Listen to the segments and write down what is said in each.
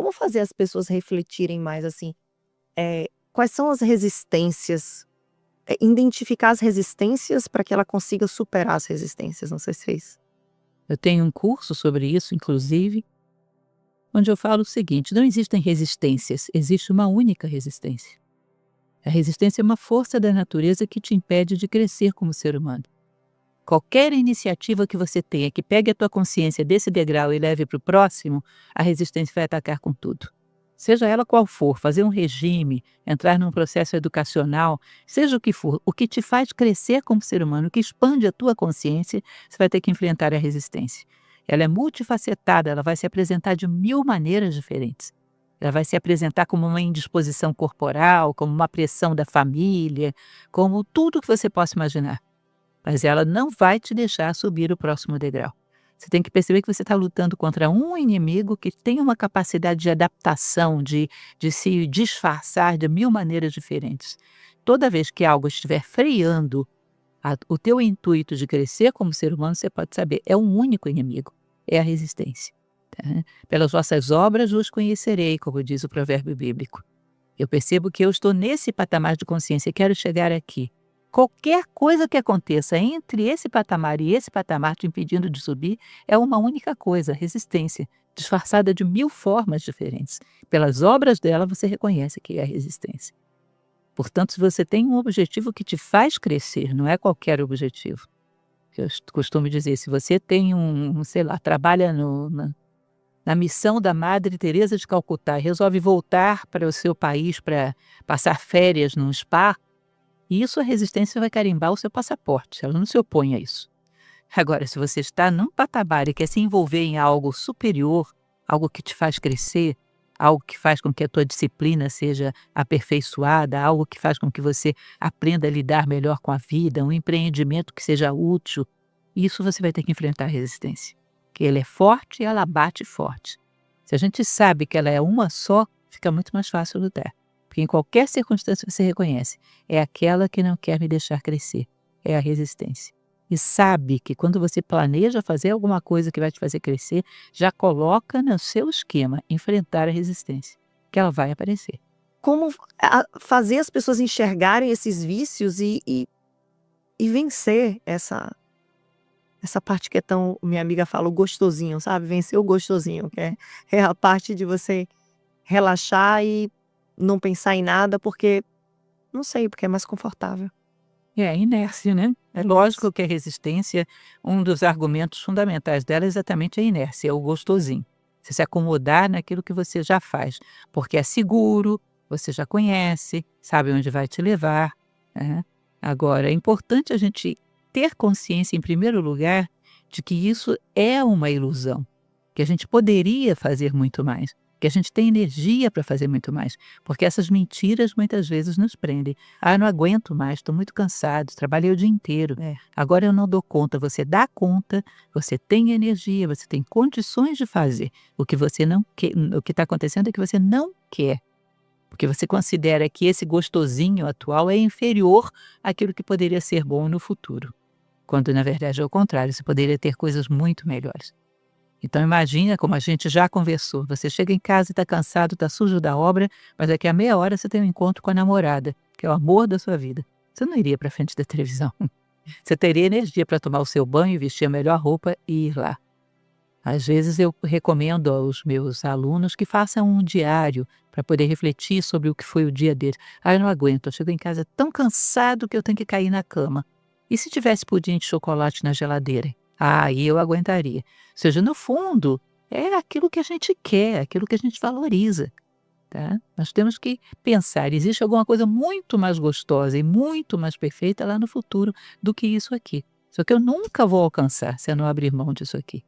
como fazer as pessoas refletirem mais, assim, quais são as resistências, identificar as resistências para que ela consiga superar as resistências, não sei se é isso. Eu tenho um curso sobre isso, inclusive, onde eu falo o seguinte: não existem resistências, existe uma única resistência. A resistência é uma força da natureza que te impede de crescer como ser humano. Qualquer iniciativa que você tenha que pegue a tua consciência desse degrau e leve para o próximo, a resistência vai atacar com tudo. Seja ela qual for, fazer um regime, entrar num processo educacional, seja o que for, o que te faz crescer como ser humano, o que expande a tua consciência, você vai ter que enfrentar a resistência. Ela é multifacetada, ela vai se apresentar de 1000 maneiras diferentes. Ela vai se apresentar como uma indisposição corporal, como uma pressão da família, como tudo que você possa imaginar. Mas ela não vai te deixar subir o próximo degrau. Você tem que perceber que você está lutando contra um inimigo que tem uma capacidade de adaptação, de se disfarçar de 1000 maneiras diferentes. Toda vez que algo estiver freando o teu intuito de crescer como ser humano, você pode saber, é um único inimigo, é a resistência. Tá? Pelas vossas obras os conhecerei, como diz o provérbio bíblico. Eu percebo que eu estou nesse patamar de consciência e quero chegar aqui. Qualquer coisa que aconteça entre esse patamar e esse patamar te impedindo de subir é uma única coisa, resistência, disfarçada de 1000 formas diferentes. Pelas obras dela você reconhece que é resistência. Portanto, se você tem um objetivo que te faz crescer, não é qualquer objetivo. Eu costumo dizer, se você tem sei lá, trabalha na missão da Madre Teresa de Calcutá e resolve voltar para o seu país para passar férias num spa, isso a resistência vai carimbar o seu passaporte, ela não se opõe a isso. Agora, se você está num patamar e quer se envolver em algo superior, algo que te faz crescer, algo que faz com que a tua disciplina seja aperfeiçoada, algo que faz com que você aprenda a lidar melhor com a vida, um empreendimento que seja útil, isso você vai ter que enfrentar a resistência. Que ela é forte e ela bate forte. Se a gente sabe que ela é uma só, fica muito mais fácil lutar. Porque em qualquer circunstância você reconhece, é aquela que não quer me deixar crescer, é a resistência. E sabe que quando você planeja fazer alguma coisa que vai te fazer crescer, já coloca no seu esquema enfrentar a resistência, que ela vai aparecer. Como fazer as pessoas enxergarem esses vícios e vencer essa parte que é tão, minha amiga fala, o gostosinho, sabe? Vencer o gostosinho, que é a parte de você relaxar e não pensar em nada, porque, não sei, porque é mais confortável. É a inércia, né? É lógico que a resistência, um dos argumentos fundamentais dela é exatamente a inércia, é o gostosinho. Você se acomodar naquilo que você já faz, porque é seguro, você já conhece, sabe onde vai te levar, né? Agora, é importante a gente ter consciência, em primeiro lugar, de que isso é uma ilusão, que a gente poderia fazer muito mais, que a gente tem energia para fazer muito mais, porque essas mentiras muitas vezes nos prendem. Ah, eu não aguento mais, estou muito cansado, trabalhei o dia inteiro, agora eu não dou conta. Você dá conta, você tem energia, você tem condições de fazer. O que você não quer, o que está acontecendo é que você não quer, porque você considera que esse gostosinho atual é inferior àquilo que poderia ser bom no futuro, quando na verdade é o contrário, você poderia ter coisas muito melhores. Então imagina, como a gente já conversou, você chega em casa e está cansado, está sujo da obra, mas daqui a meia hora você tem um encontro com a namorada, que é o amor da sua vida. Você não iria para frente da televisão. Você teria energia para tomar o seu banho, vestir a melhor roupa e ir lá. Às vezes eu recomendo aos meus alunos que façam um diário para poder refletir sobre o que foi o dia deles. Ah, eu não aguento, eu chego em casa tão cansado que eu tenho que cair na cama. E se tivesse pudim de chocolate na geladeira? Ah, aí eu aguentaria. Ou seja, no fundo, é aquilo que a gente quer, aquilo que a gente valoriza. Tá? Nós temos que pensar, existe alguma coisa muito mais gostosa e muito mais perfeita lá no futuro do que isso aqui. Só que eu nunca vou alcançar se eu não abrir mão disso aqui.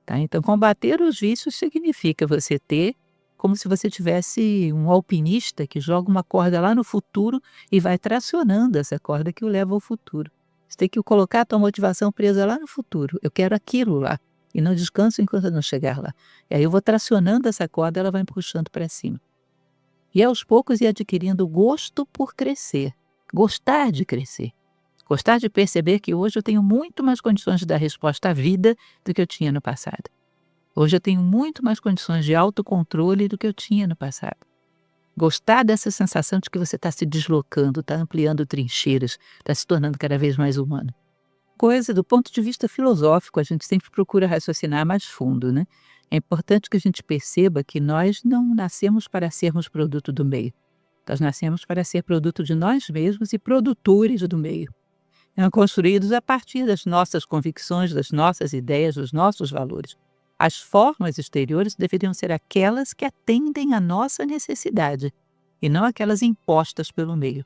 Tá? Então, combater os vícios significa você ter como se você tivesse um alpinista que joga uma corda lá no futuro e vai tracionando essa corda que o leva ao futuro. Você tem que colocar a tua motivação presa lá no futuro. Eu quero aquilo lá. E não descanso enquanto eu não chegar lá. E aí eu vou tracionando essa corda, ela vai me puxando para cima. E aos poucos ir adquirindo gosto por crescer. Gostar de crescer. Gostar de perceber que hoje eu tenho muito mais condições de dar resposta à vida do que eu tinha no passado. Hoje eu tenho muito mais condições de autocontrole do que eu tinha no passado. Gostar dessa sensação de que você está se deslocando, está ampliando trincheiras, está se tornando cada vez mais humano. Coisa do ponto de vista filosófico, a gente sempre procura raciocinar mais fundo, né? É importante que a gente perceba que nós não nascemos para sermos produto do meio. Nós nascemos para ser produto de nós mesmos e produtores do meio. Construídos a partir das nossas convicções, das nossas ideias, dos nossos valores. As formas exteriores deveriam ser aquelas que atendem à nossa necessidade e não aquelas impostas pelo meio.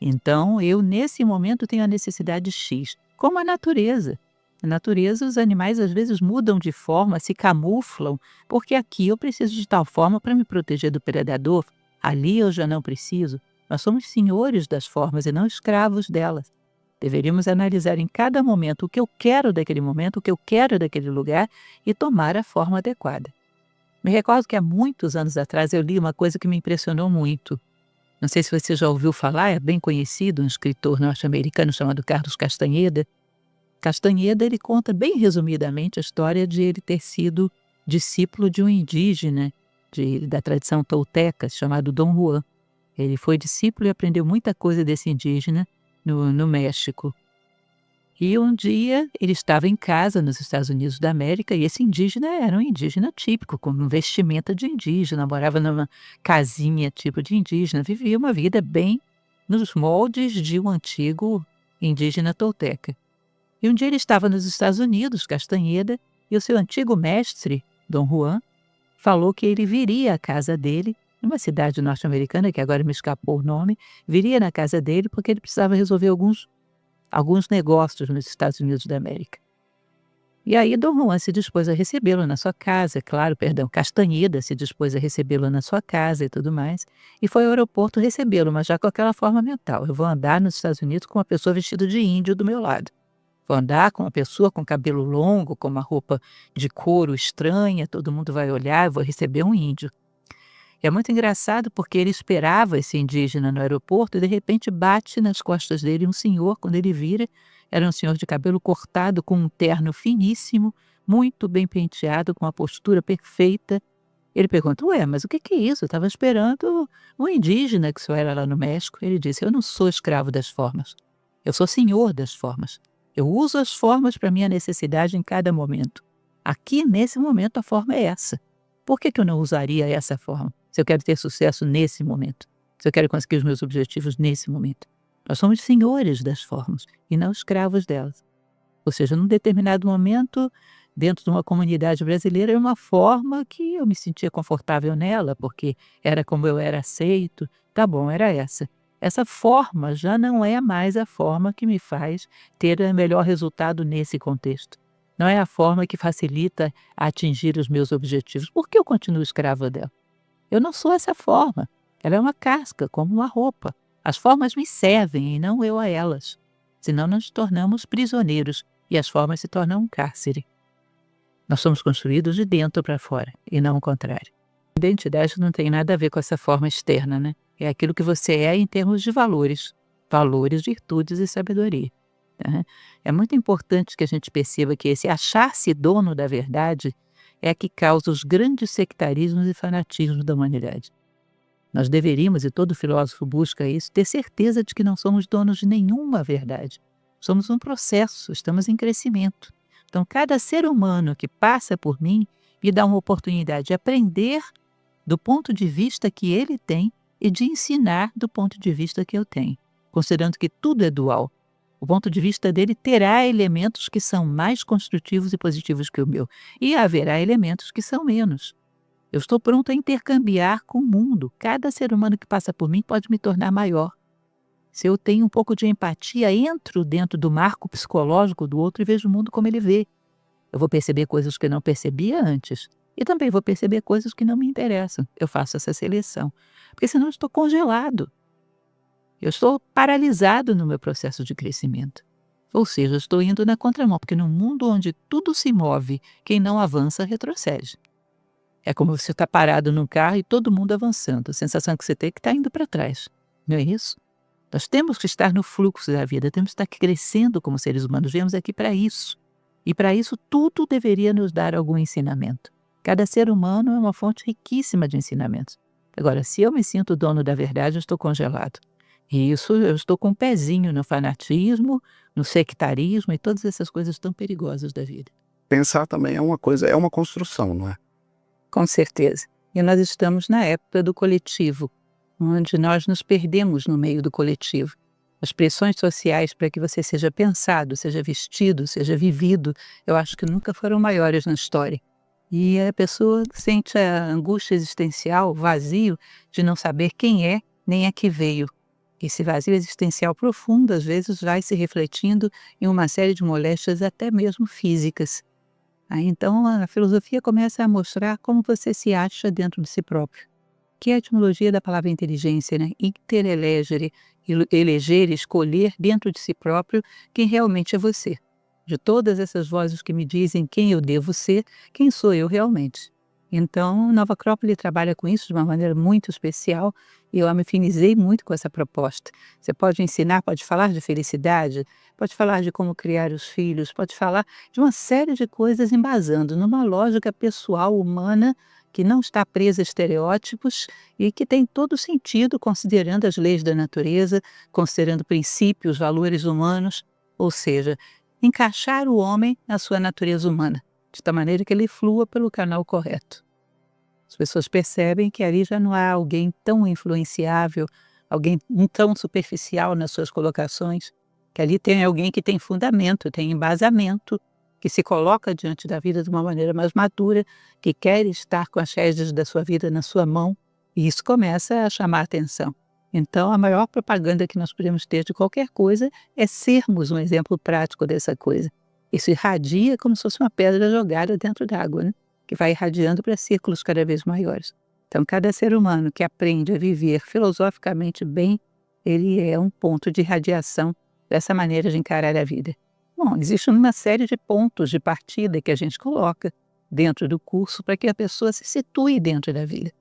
Então, eu, nesse momento, tenho a necessidade X, como a natureza. Na natureza, os animais às vezes mudam de forma, se camuflam, porque aqui eu preciso de tal forma para me proteger do predador, ali eu já não preciso. Nós somos senhores das formas e não escravos delas. Deveríamos analisar em cada momento o que eu quero daquele momento, o que eu quero daquele lugar e tomar a forma adequada. Me recordo que há muitos anos atrás eu li uma coisa que me impressionou muito. Não sei se você já ouviu falar, é bem conhecido, um escritor norte-americano chamado Carlos Castaneda. Castaneda, ele conta bem resumidamente a história de ele ter sido discípulo de um indígena da tradição tolteca chamado Dom Juan. Ele foi discípulo e aprendeu muita coisa desse indígena no México. E um dia ele estava em casa nos Estados Unidos da América e esse indígena era um indígena típico, com um vestimenta de indígena, morava numa casinha tipo de indígena, vivia uma vida bem nos moldes de um antigo indígena tolteca. E um dia ele estava nos Estados Unidos, Castaneda, e o seu antigo mestre, Dom Juan, falou que ele viria à casa dele, numa cidade norte-americana, que agora me escapou o nome, viria na casa dele porque ele precisava resolver alguns negócios nos Estados Unidos da América. E aí Dom Juan se dispôs a recebê-lo na sua casa, Castaneda se dispôs a recebê-lo na sua casa e tudo mais, e foi ao aeroporto recebê-lo, mas já com aquela forma mental. Eu vou andar nos Estados Unidos com uma pessoa vestida de índio do meu lado. Vou andar com uma pessoa com cabelo longo, com uma roupa de couro estranha, todo mundo vai olhar, eu vou receber um índio. É muito engraçado porque ele esperava esse indígena no aeroporto e de repente bate nas costas dele um senhor, quando ele vira, era um senhor de cabelo cortado com um terno finíssimo, muito bem penteado, com uma postura perfeita. Ele pergunta, ué, mas o que é isso? Eu estava esperando um indígena que o senhor era lá no México. Ele disse, eu não sou escravo das formas, eu sou senhor das formas. Eu uso as formas para minha necessidade em cada momento. Aqui, nesse momento, a forma é essa. Por que eu não usaria essa forma? Se eu quero ter sucesso nesse momento, se eu quero conseguir os meus objetivos nesse momento. Nós somos senhores das formas e não escravos delas. Ou seja, num determinado momento, dentro de uma comunidade brasileira, era uma forma que eu me sentia confortável nela, porque era como eu era aceito. Tá bom, era essa. Essa forma já não é mais a forma que me faz ter o melhor resultado nesse contexto. Não é a forma que facilita atingir os meus objetivos. Por que eu continuo escrava dela? Eu não sou essa forma. Ela é uma casca, como uma roupa. As formas me servem e não eu a elas. Senão nos tornamos prisioneiros e as formas se tornam um cárcere. Nós somos construídos de dentro para fora e não o contrário. Identidade não tem nada a ver com essa forma externa, né? É aquilo que você é em termos de valores. Valores, virtudes e sabedoria. Tá? É muito importante que a gente perceba que esse achar-se dono da verdade é que causa os grandes sectarismos e fanatismos da humanidade. Nós deveríamos, e todo filósofo busca isso, ter certeza de que não somos donos de nenhuma verdade. Somos um processo, estamos em crescimento. Então, cada ser humano que passa por mim me dá uma oportunidade de aprender do ponto de vista que ele tem e de ensinar do ponto de vista que eu tenho, considerando que tudo é dual. O ponto de vista dele terá elementos que são mais construtivos e positivos que o meu, e haverá elementos que são menos. Eu estou pronto a intercambiar com o mundo. Cada ser humano que passa por mim pode me tornar maior. Se eu tenho um pouco de empatia, entro dentro do marco psicológico do outro e vejo o mundo como ele vê. Eu vou perceber coisas que eu não percebia antes. E também vou perceber coisas que não me interessam. Eu faço essa seleção. Porque senão eu estou congelado. Eu estou paralisado no meu processo de crescimento. Ou seja, eu estou indo na contramão, porque num mundo onde tudo se move, quem não avança retrocede. É como você está parado num carro e todo mundo avançando. A sensação que você tem é que está indo para trás. Não é isso? Nós temos que estar no fluxo da vida, temos que estar crescendo como seres humanos. Viemos aqui para isso. E para isso tudo deveria nos dar algum ensinamento. Cada ser humano é uma fonte riquíssima de ensinamentos. Agora, se eu me sinto dono da verdade, eu estou congelado. E isso eu estou com um pezinho no fanatismo, no sectarismo e todas essas coisas tão perigosas da vida. Pensar também é uma coisa, é uma construção, não é? Com certeza. E nós estamos na época do coletivo, onde nós nos perdemos no meio do coletivo. As pressões sociais para que você seja pensado, seja vestido, seja vivido, eu acho que nunca foram maiores na história. E a pessoa sente a angústia existencial, o vazio de não saber quem é nem a que veio. Esse vazio existencial profundo, às vezes, vai se refletindo em uma série de moléstias até mesmo físicas. Aí, então, a filosofia começa a mostrar como você se acha dentro de si próprio. Que é a etimologia da palavra inteligência, né? Interelegere, eleger, escolher dentro de si próprio quem realmente é você. De todas essas vozes que me dizem quem eu devo ser, quem sou eu realmente. Então, Nova Acrópole trabalha com isso de uma maneira muito especial e eu me afinizei muito com essa proposta. Você pode ensinar, pode falar de felicidade, pode falar de como criar os filhos, pode falar de uma série de coisas embasando numa lógica pessoal, humana, que não está presa a estereótipos e que tem todo sentido considerando as leis da natureza, considerando princípios, valores humanos, ou seja, encaixar o homem na sua natureza humana, de tal maneira que ele flua pelo canal correto. As pessoas percebem que ali já não há alguém tão influenciável, alguém tão superficial nas suas colocações, que ali tem alguém que tem fundamento, tem embasamento, que se coloca diante da vida de uma maneira mais madura, que quer estar com as rédeas da sua vida na sua mão, e isso começa a chamar a atenção. Então, a maior propaganda que nós podemos ter de qualquer coisa é sermos um exemplo prático dessa coisa. Isso irradia como se fosse uma pedra jogada dentro d'água, né? Que vai irradiando para círculos cada vez maiores. Então, cada ser humano que aprende a viver filosoficamente bem, ele é um ponto de irradiação dessa maneira de encarar a vida. Bom, existe uma série de pontos de partida que a gente coloca dentro do curso para que a pessoa se situe dentro da vida.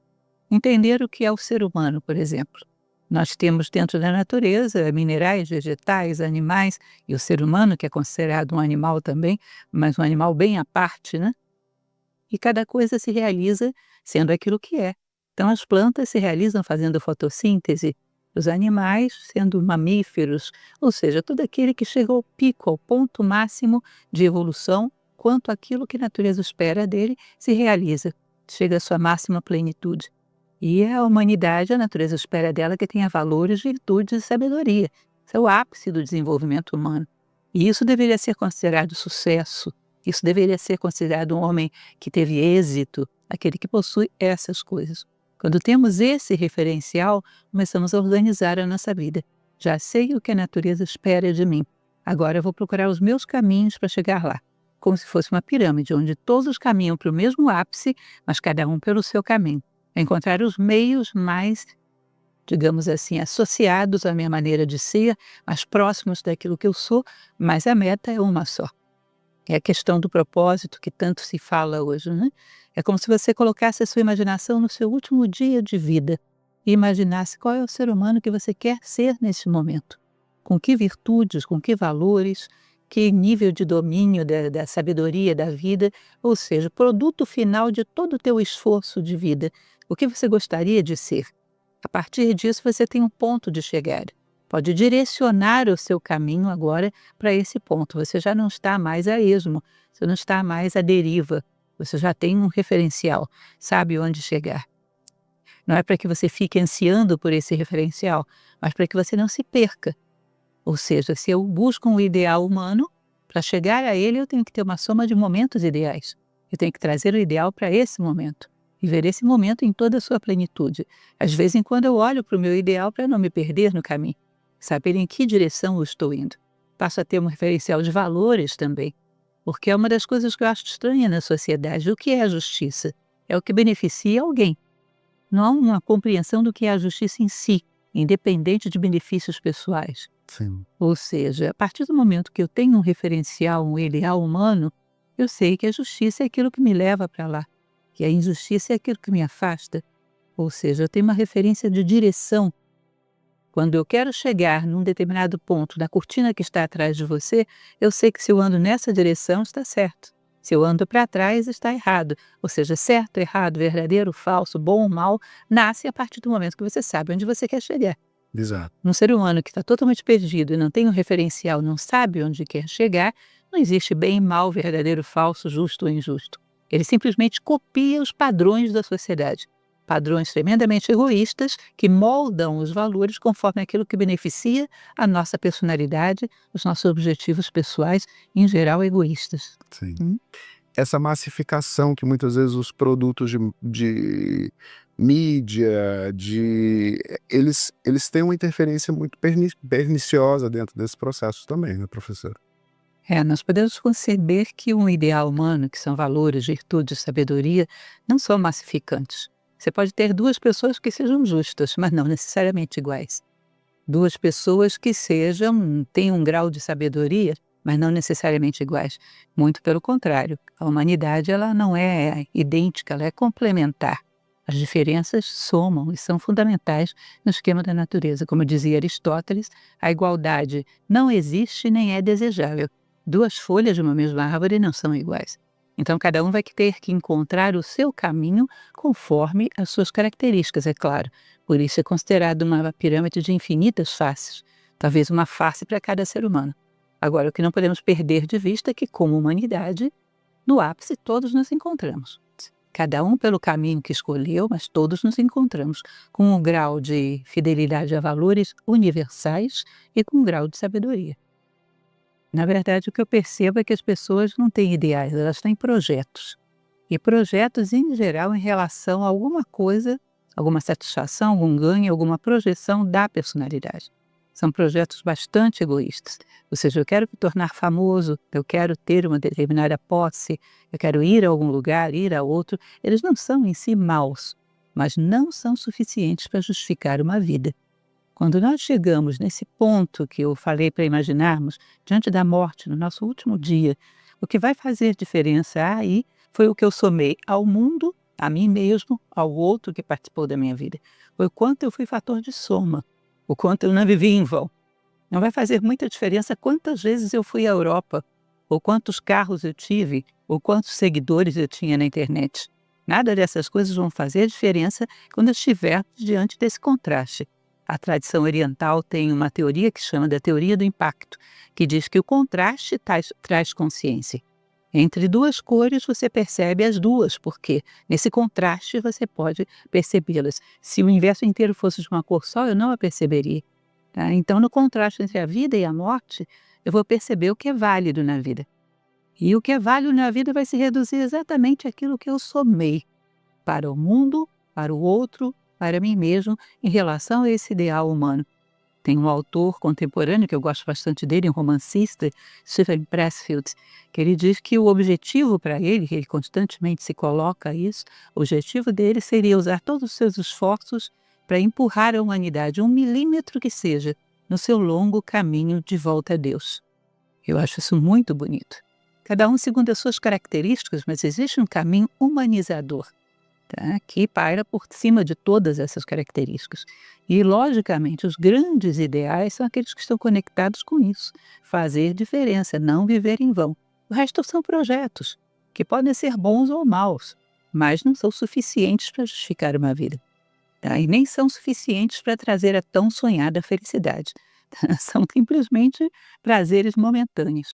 Entender o que é o ser humano, por exemplo. Nós temos dentro da natureza minerais, vegetais, animais, e o ser humano, que é considerado um animal também, mas um animal bem à parte, né? E cada coisa se realiza sendo aquilo que é. Então, as plantas se realizam fazendo fotossíntese, os animais sendo mamíferos, ou seja, todo aquele que chegou ao pico, ao ponto máximo de evolução, quanto aquilo que a natureza espera dele se realiza, chega à sua máxima plenitude. E a humanidade, a natureza espera dela que tenha valores, virtudes e sabedoria. Isso é o ápice do desenvolvimento humano. E isso deveria ser considerado sucesso. Isso deveria ser considerado um homem que teve êxito, aquele que possui essas coisas. Quando temos esse referencial, começamos a organizar a nossa vida. Já sei o que a natureza espera de mim. Agora eu vou procurar os meus caminhos para chegar lá. Como se fosse uma pirâmide, onde todos caminham para o mesmo ápice, mas cada um pelo seu caminho. Encontrar os meios mais, digamos assim, associados à minha maneira de ser, mais próximos daquilo que eu sou, mas a meta é uma só. É a questão do propósito que tanto se fala hoje, né? É como se você colocasse a sua imaginação no seu último dia de vida e imaginasse qual é o ser humano que você quer ser nesse momento. Com que virtudes, com que valores, que nível de domínio da sabedoria da vida, ou seja, produto final de todo o teu esforço de vida. O que você gostaria de ser? A partir disso, você tem um ponto de chegada. Pode direcionar o seu caminho agora para esse ponto. Você já não está mais a esmo, você não está mais à deriva. Você já tem um referencial, sabe onde chegar. Não é para que você fique ansiando por esse referencial, mas para que você não se perca. Ou seja, se eu busco um ideal humano, para chegar a ele eu tenho que ter uma soma de momentos ideais. Eu tenho que trazer o ideal para esse momento. Viver esse momento em toda a sua plenitude. Às vezes, em quando eu olho para o meu ideal para não me perder no caminho. Saber em que direção eu estou indo. Passo a ter um referencial de valores também. Porque é uma das coisas que eu acho estranha na sociedade. O que é a justiça? É o que beneficia alguém. Não há uma compreensão do que é a justiça em si, independente de benefícios pessoais. Sim. Ou seja, a partir do momento que eu tenho um referencial, um ideal humano, eu sei que a justiça é aquilo que me leva para lá, que a injustiça é aquilo que me afasta. Ou seja, eu tenho uma referência de direção. Quando eu quero chegar num determinado ponto, na cortina que está atrás de você, eu sei que se eu ando nessa direção, está certo. Se eu ando para trás, está errado. Ou seja, certo, errado, verdadeiro, falso, bom, mal, nasce a partir do momento que você sabe onde você quer chegar. Exato. Um ser humano que está totalmente perdido e não tem um referencial, não sabe onde quer chegar, não existe bem, mal, verdadeiro, falso, justo ou injusto. Ele simplesmente copia os padrões da sociedade. Padrões tremendamente egoístas que moldam os valores conforme aquilo que beneficia a nossa personalidade, os nossos objetivos pessoais, em geral egoístas. Sim. Hum? Essa massificação que muitas vezes os produtos de mídia, eles têm uma interferência muito perniciosa dentro desses processos também, né, professor? Nós podemos conceber que um ideal humano, que são valores, virtudes, sabedoria, não são massificantes. Você pode ter duas pessoas que sejam justas, mas não necessariamente iguais. Duas pessoas que tenham um grau de sabedoria, mas não necessariamente iguais. Muito pelo contrário, a humanidade ela não é idêntica, ela é complementar. As diferenças somam e são fundamentais no esquema da natureza. Como dizia Aristóteles, a igualdade não existe nem é desejável. Duas folhas de uma mesma árvore não são iguais. Então, cada um vai ter que encontrar o seu caminho conforme as suas características, é claro. Por isso é considerado uma pirâmide de infinitas faces, talvez uma face para cada ser humano. Agora, o que não podemos perder de vista é que, como humanidade, no ápice todos nos encontramos. Cada um pelo caminho que escolheu, mas todos nos encontramos com um grau de fidelidade a valores universais e com um grau de sabedoria. Na verdade, o que eu percebo é que as pessoas não têm ideais, elas têm projetos. E projetos, em geral, em relação a alguma coisa, alguma satisfação, algum ganho, alguma projeção da personalidade. São projetos bastante egoístas. Ou seja, eu quero me tornar famoso, eu quero ter uma determinada posse, eu quero ir a algum lugar, ir a outro. Eles não são em si maus, mas não são suficientes para justificar uma vida. Quando nós chegamos nesse ponto que eu falei para imaginarmos, diante da morte, no nosso último dia, o que vai fazer diferença aí foi o que eu somei ao mundo, a mim mesmo, ao outro que participou da minha vida. Foi o quanto eu fui fator de soma, o quanto eu não vivi em vão. Não vai fazer muita diferença quantas vezes eu fui à Europa, ou quantos carros eu tive, ou quantos seguidores eu tinha na internet. Nada dessas coisas vão fazer diferença quando eu estiver diante desse contraste. A tradição oriental tem uma teoria que chama da teoria do impacto, que diz que o contraste traz consciência. Entre duas cores você percebe as duas, porque nesse contraste você pode percebê-las. Se o universo inteiro fosse de uma cor só, eu não a perceberia. Tá? Então, no contraste entre a vida e a morte, eu vou perceber o que é válido na vida. E o que é válido na vida vai se reduzir exatamente àquilo que eu somei para o mundo, para o outro, para mim mesmo, em relação a esse ideal humano. Tem um autor contemporâneo, que eu gosto bastante dele, um romancista, Stephen Pressfield, que ele diz que o objetivo para ele, que ele constantemente se coloca isso, o objetivo dele seria usar todos os seus esforços para empurrar a humanidade, 1 milímetro que seja, no seu longo caminho de volta a Deus. Eu acho isso muito bonito. Cada um segundo as suas características, mas existe um caminho humanizador, tá? Que paira por cima de todas essas características. E, logicamente, os grandes ideais são aqueles que estão conectados com isso. Fazer diferença, não viver em vão. O resto são projetos, que podem ser bons ou maus, mas não são suficientes para justificar uma vida. Tá? E nem são suficientes para trazer a tão sonhada felicidade. Tá? São simplesmente prazeres momentâneos.